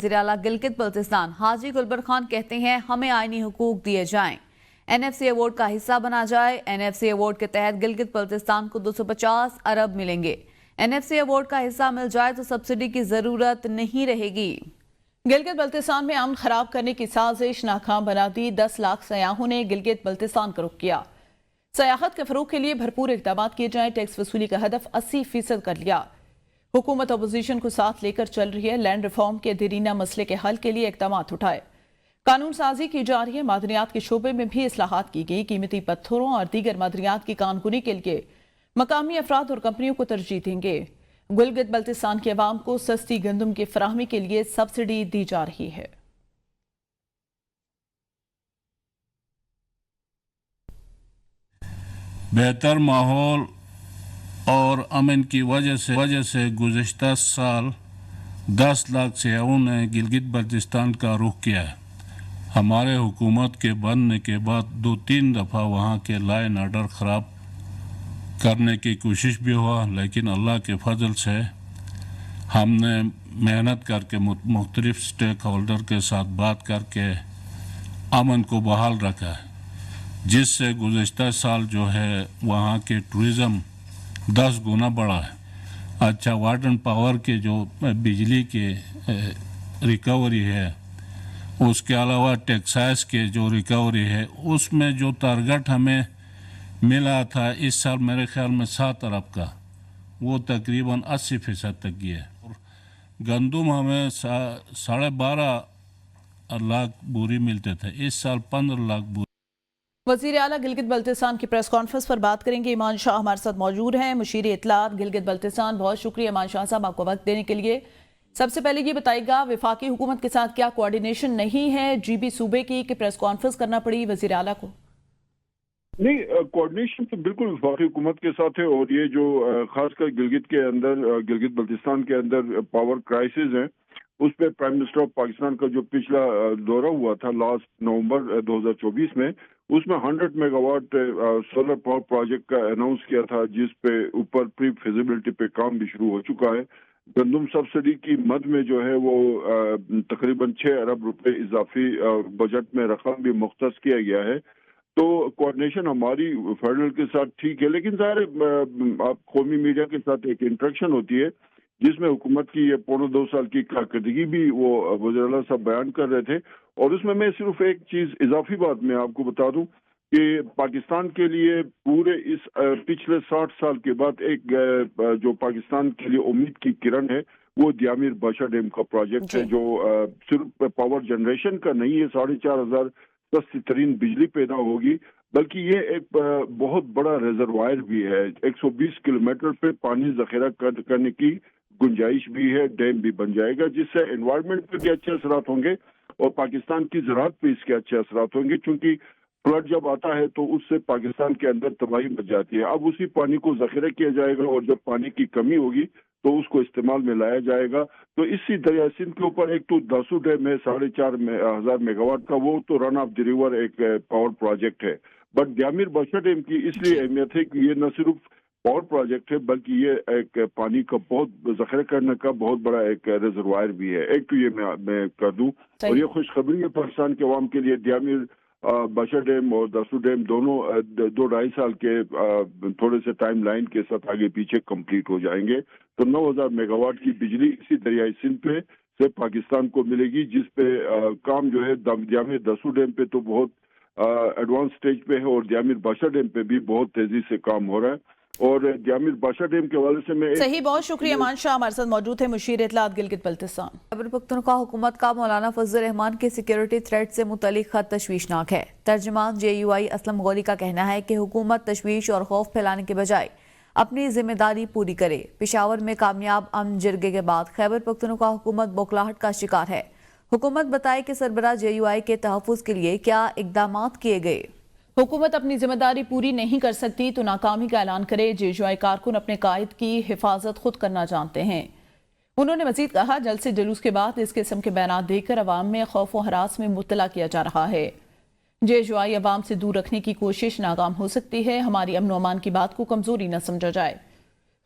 वज़ीर आला गिलगित बल्तिस्तान हाजी गुलबर खान कहते हैं हमें आईनी हुकूक दिए जाएं, NFC अवार्ड का हिस्सा बना जाए। NFC अवार्ड के तहत गिलगित बल्तिस्तान को 250 अरब मिलेंगे। NFC अवार्ड का हिस्सा मिल जाए तो सब्सिडी की जरूरत नहीं रहेगी। गिलगित बल्तिस्तान में अमन खराब करने की साजिश नाकाम बना दी। 10 लाख सयाहों ने गिलगित बल्तिस्तान का रुख किया। सयाहत के फरोग के लिए भरपूर इक़दाम किए जाएं। टैक्स वसूली का हदफ 80% कर लिया। हुकूमत अपोजिशन को साथ लेकर चल रही है। लैंड रिफॉर्म के देरीना मसले के हल के लिए इक़दाम उठाए। कानून साजी की जा रही है। मादनियात के शोबे में भी इस्लाहात की गई। कीमती पत्थरों और दीगर मादनियात की कानूनी के लिए मकामी अफराद और कंपनियों को तरजीह देंगे। गिलगित बल्तिस्तान के अवाम को सस्ती गंदम की फराहमी के लिए सब्सिडी दी जा रही है। बेहतर माहौल और अमन की वजह से गुज़श्ता साल 10 लाख सयाहों ने गिलगित बल्तिस्तान का रुख किया है। हमारे हुकूमत के बनने के बाद 2-3 दफ़ा वहाँ के लॉ एंड ऑर्डर ख़राब करने की कोशिश भी हुआ, लेकिन अल्लाह के फजल से हमने मेहनत करके मुख्तलिफ स्टेक होल्डर के साथ बात करके अमन को बहाल रखा है, जिससे गुज़श्ता साल जो है वहाँ के टूरिज़म 10 गुना बढ़ा है। अच्छा, वाटर एंड पावर के जो बिजली के रिकवरी है, उसके अलावा टैक्साइस के जो रिकवरी है, उसमें जो टारगेट हमें मिला था इस साल मेरे ख्याल में 7 अरब का, वो तकरीबन 80% तक गया है। और गंदम हमें 12.5 लाख बोरी मिलते थे, इस साल 15 लाख बोरी। वज़ीर आला गिलगित बल्तिस्तान की प्रेस कॉन्फ्रेंस पर बात करेंगे। ईमान शाह हमारे साथ मौजूद हैं, मुशीर इत्तलात गिलगित बल्तिस्तान। बहुत शुक्रिया ईमान शाह साहब आपको वक्त देने के लिए। सबसे पहले ये बताइएगा, वफाकी हुकूमत के साथ क्या कोऑर्डिनेशन नहीं है GB सूबे की कि प्रेस कॉन्फ्रेंस करना पड़ी वज़ीर आला को? नहीं, कोऑर्डिनेशन तो बिल्कुल वफाकी हुकूमत के साथ है। और ये जो खासकर गिलगित के अंदर, गिलगित बल्तिस्तान के अंदर पावर क्राइसिस है, उस पर प्राइम मिनिस्टर ऑफ पाकिस्तान का जो पिछला दौरा हुआ था लास्ट नवंबर 2024 में, उसमें 100 मेगावाट सोलर पावर प्रोजेक्ट का अनाउंस किया था, जिस पे ऊपर प्री फिजिबिलिटी पे काम भी शुरू हो चुका है। गंदम सब्सिडी की मद में जो है वो तकरीबन 6 अरब रुपए इजाफी बजट में रकम भी मुख्तस किया गया है। तो कोऑर्डिनेशन हमारी फेडरल के साथ ठीक है, लेकिन ज़ाहिर आप कौमी मीडिया के साथ एक इंटरेक्शन होती है, जिसमें हुकूमत की ये 2.25 साल की कारकर्दगी भी वो वज़ीर आला साहब बयान कर रहे थे। और उसमें मैं सिर्फ एक चीज़ इजाफी बात मैं आपको बता दूं कि पाकिस्तान के लिए पूरे इस पिछले 60 साल के बाद एक जो पाकिस्तान के लिए उम्मीद की किरण है, वो दियामिर बाशा डैम का प्रोजेक्ट है, जो सिर्फ पावर जनरेशन का नहीं है, 4,500 सस्ती तरीन बिजली पैदा होगी, बल्कि ये एक बहुत बड़ा रिजर्वायर भी है। 120 किलोमीटर पे पानी जखीरा करने की गुंजाइश भी है। डैम भी बन जाएगा, जिससे एनवायरनमेंट पे भी अच्छे असरात होंगे और पाकिस्तान की ज़राअत पे इसके अच्छे असरात होंगे, क्योंकि फ्लड जब आता है तो उससे पाकिस्तान के अंदर तबाही मच जाती है। अब उसी पानी को जखीरा किया जाएगा और जब पानी की कमी होगी तो उसको इस्तेमाल में लाया जाएगा। तो इसी दरिया सिंध के ऊपर एक तो दासू डैम है 4,500 मेगावाट का, वो तो रन ऑफ द रिवर एक पावर प्रोजेक्ट है। बट दियामिर बाशा डैम की इसलिए अहमियत है कि ये न सिर्फ पावर प्रोजेक्ट है, बल्कि ये एक पानी का बहुत जखीरा करने का बहुत बड़ा एक रिजर्वायर भी है। एक तो ये मैं कर दूं, और ये खुशखबरी है पाकिस्तान के अवाम के लिए, दियामिर बाशा डैम और दासू डैम दोनों 2-2.5 साल के थोड़े से टाइम लाइन के साथ आगे पीछे कंप्लीट हो जाएंगे। तो 9,000 मेगावाट की बिजली इसी दरियाई सिंध पे से पाकिस्तान को मिलेगी, जिस पे काम जो है दियामिर दासू डैम पे तो बहुत एडवांस स्टेज पे है, और दियामिर बाशा डैम पे भी बहुत तेजी से काम हो रहा है। और दियामिर बाशा डैम के हवाले से मैं सही, बहुत शुक्रिया ईमान शाह हमारे साथ मौजूद है, मुशीर इत्तलात गिलगित बल्तिस्तान। खैबर पख्तूनख्वा हुकूमत का मौलाना फजल रहमान के सिक्योरिटी थ्रेट से मुतल्लिक खत तशवीशनाक है। तर्जुमान JUI असलम गौली का कहना है कि हुकूमत तशवीश और खौफ फैलाने के बजाय अपनी जिम्मेदारी पूरी करे। पेशावर में कामयाब अमन जिरगे के बाद खैबर पख्तूनख्वा हुकूमत बौखलाहट का शिकार है। हुकूमत बताए कि सरबराह JUI के तहफ़्फ़ुज़ के लिए क्या इक़दाम किए गए। हुकूमत अपनी जिम्मेदारी पूरी नहीं कर सकती तो नाकामी का ऐलान करे। JUI कारकुन अपने कायद की हिफाजत खुद करना जानते हैं। उन्होंने मजीद कहा, जल्द से जुलूस के बाद इस किस्म के बयान देकर अवाम में खौफ व हरास में मुब्तला किया जा रहा है। JUI अवाम से दूर रखने की कोशिश नाकाम हो सकती है। हमारी अमन व अमान की बात को कमजोरी न समझा जाए।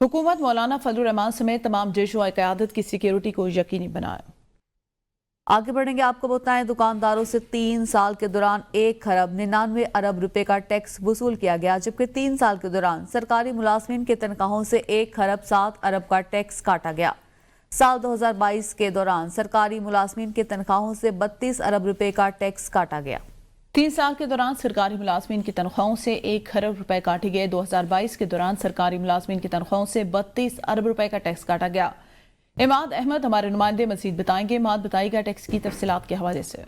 हुकूमत मौलाना फजल रहमान समेत तमाम JUI क़यादत की सिक्योरिटी को यकीनी बनाए। आगे बढ़ेंगे, आपको बताएं दुकानदारों से 3 साल के दौरान 1 खरब 99 अरब रुपए का टैक्स वसूल किया गया, जबकि 3 साल के दौरान सरकारी मुलाजमीन की तनख्वाहों से 1 खरब 7 अरब का टैक्स काटा गया। साल 2022 के दौरान सरकारी मुलाजमीन की तनख्वाहों से 32 अरब रुपए का टैक्स काटा गया। 3 साल के दौरान सरकारी मुलाजमीन की तनख्वाहों से 1 खरब रुपए काटे गए। 2022 के दौरान सरकारी मुलाजमीन की तनख्वाहों से 32 अरब रुपए का टैक्स काटा गया। इमाद अहमद हमारे नुमाइंदे मजीद बताएंगे। इमाद, बताइएगा टैक्स की तफसीलात के हवाले से।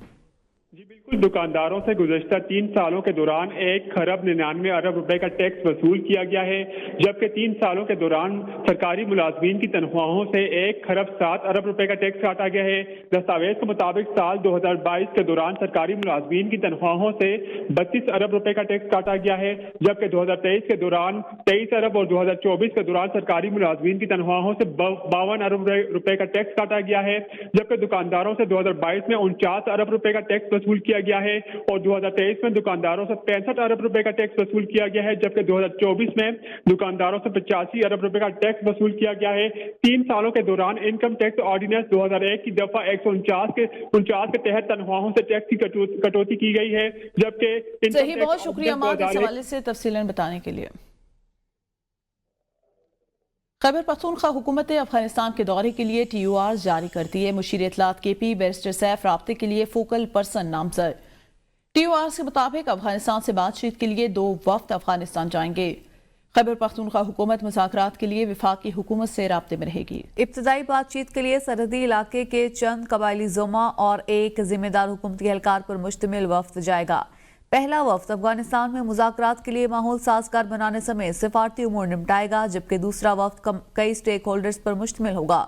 जी बिल्कुल, दुकानदारों से गुज़श्ता 3 सालों के दौरान 1 खरब 99 अरब रुपए का टैक्स वसूल किया गया है, जबकि 3 सालों के दौरान सरकारी मुलाजमीन की तनख्वाहों से 1 खरब 7 अरब रुपए का टैक्स काटा गया है। दस्तावेज के मुताबिक साल 2022 के दौरान सरकारी मुलाजमीन की तनख्वाहों से 32 अरब रुपए का टैक्स काटा गया है, जबकि 2023 के दौरान 23 अरब और 2024 के दौरान सरकारी मुलाजमीन की तनख्वाहों से 52 अरब रुपए का टैक्स काटा गया है, जबकि दुकानदारों से 2022 में 49 अरब रुपए का टैक्स वसूल किया गया है और 2023 में दुकानदारों से 65 अरब रुपए का टैक्स वसूल किया गया है, जबकि 2024 में दुकानदारों से 85 अरब रुपए का टैक्स वसूल किया गया है। 3 सालों के दौरान इनकम टैक्स ऑर्डिनेंस 2001 की दफा 149 के तहत तनख्वाहों से टैक्स की कटौती की गई है, जबकि सही, बहुत शुक्रिया इमाद इस हवाले से तफसीलन बताने के लिए। खैबर पख्तूनख्वा हुकूमत ने अफगानिस्तान के दौरे के लिए TOR जारी कर दी है। मुशीर इत्तलात KP बैरिस्टर सैफ राब्ते के लिए फोकल पर्सन नामजद। TOR के मुताबिक अफगानिस्तान से बातचीत के लिए 2 वफ्द अफगानिस्तान जाएंगे। खैबर पख्तूनख्वा हुकूमत मुज़ाकरात के लिए वफाकी हुकूमत से राब्ते में रहेगी। इब्तदाई बातचीत के लिए सरहदी इलाके के चंद कबायली ज़ुमा और एक जिम्मेदार हुकूमती एहलकार पर मुश्तमिल वफ्द जाएगा। पहला वफ्द अफगानिस्तान में मुज़ाकरात के लिए माहौल साजगार बनाने समेत सिफारती उमूर निपटाएगा, जबकि दूसरा वफ्द कई स्टेक होल्डर्स पर मुश्तमिल होगा।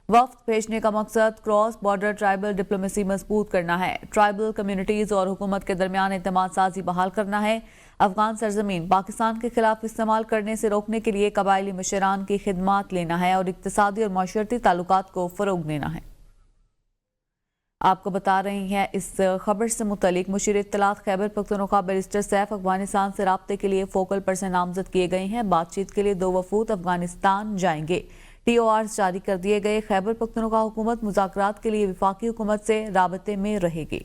वफ्द भेजने का मकसद क्रॉस बॉर्डर ट्राइबल डिप्लोमेसी मजबूत करना है, ट्राइबल कम्युनिटीज़ और हुकूमत के दरमियान एतमाद साजी बहाल करना है, अफगान सरजमीन पाकिस्तान के खिलाफ इस्तेमाल करने से रोकने के लिए कबायली मशरान की खिदमात लेना है और इक्तिसादी और माशरती ताल्लुकात को फ़रोग देना है। आपको बता रही हैं इस खबर से मुतलिक मुशीर इत्तलात खैबर पख्तूनख्वा बैरिस्टर सैफ अफगानिस्तान से राब्ते के लिए फोकल पर्सन नामजद किए गए हैं। बातचीत के लिए 2 वफूद अफगानिस्तान जाएंगे। TOR जारी कर दिए गए। खैबर पख्तूनख्वा हुकूमत मुज़ाकरात के लिए वफाकी हुकूमत से राबते में रहेगी।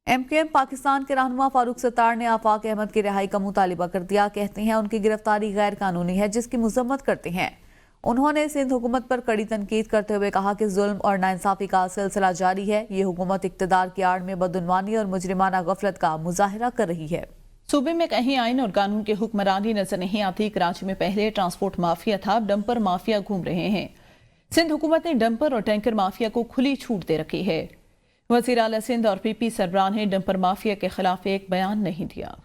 MKM पाकिस्तान के रहनुमा फारूक सत्तार ने आफाक अहमद की रिहाई का मुतालिबा कर दिया। कहते हैं उनकी गिरफ्तारी गैर कानूनी है, जिसकी मजम्मत करते हैं। उन्होंने सिंध हुकूमत पर कड़ी तनकीद करते हुए कहा कि जुल्म और नाइंसाफी का सिलसिला जारी है। ये हुकूमत इक्तदार की आड़ में बदउनवानी और मुजरिमाना गफलत का मुजाहिरा कर रही है। सूबे में कहीं आइन और कानून की हुक्मरानी नजर नहीं आती। कराची में पहले ट्रांसपोर्ट माफिया था, अब डंपर माफिया घूम रहे हैं। सिंध हुकूमत ने डंपर और टैंकर माफिया को खुली छूट दे रखी है। वज़ीर आला सिंध और PP सरबराह ने डंपर माफिया के खिलाफ एक बयान नहीं दिया।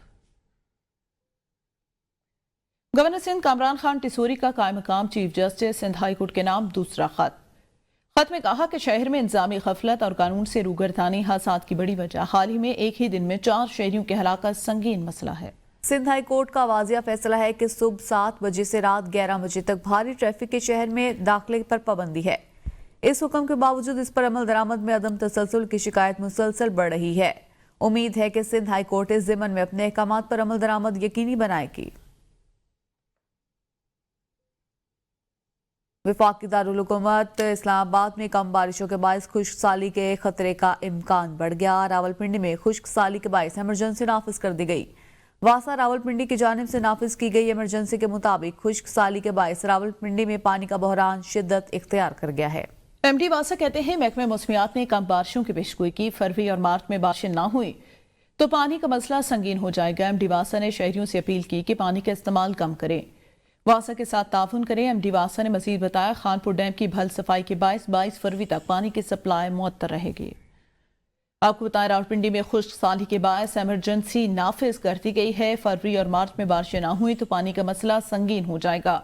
गवर्नर सिंध कामरान खान टिसोरी का कायम मकाम chief justice Sindh high court के नाम दूसरा खत में कहा कि शहर में इंतजामी गफलत और कानून से रूगर्दानी हादसात की बड़ी वजह। हाल ही में एक ही दिन में 4 शहरियों की हलाकत संगीन मसला है। सिंध हाई कोर्ट का वाजिया फैसला है कि सुबह 7 बजे से रात 11 बजे तक भारी ट्रैफिक के शहर में दाखिले पर पाबंदी है। इस हुक्म के बावजूद इस पर अमल दरामद में अदम तसलसल की शिकायत मुसलसल बढ़ रही है। उम्मीद है कि सिंध हाई कोर्ट इस ज़िम्मन में अपने अहकामात पर अमल दरामद यकीनी बनाएगी। वफाकी दारुल हुकूमत इस्लामाबाद में कम बारिशों के बायस खुश्क साली के खतरे का इम्कान बढ़ गया। रावलपिंडी में खुश्क साली के बायस इमरजेंसी नाफिज कर दी गई। वासा रावलपिंडी की जानिब से नाफिज की गई इमरजेंसी के मुताबिक खुश्क साली के बायस रावलपिंडी में पानी का बहरान शिद्दत इख्तियार कर गया है। MD वासा कहते हैं महकमे मौसमियात ने कम बारिशों की पेशगोई की। फरवरी और मार्च में बारिशें ना हुई तो पानी का मसला संगीन हो जाएगा। MD वासा ने शहरियों से अपील की कि पानी का इस्तेमाल कम करें, वासा के साथ ताउन करें। MD वासा ने मजीद बताया खानपुर डैम की भल सफाई के 22 फरवरी तक पानी की सप्लाई मुअत्तर रहेगी। आपको बताएं रावलपिंडी में खुश्क साली के बायस इमरजेंसी नाफिज कर दी गई है। फरवरी और मार्च में बारिशें ना हुई तो पानी का मसला संगीन हो जाएगा।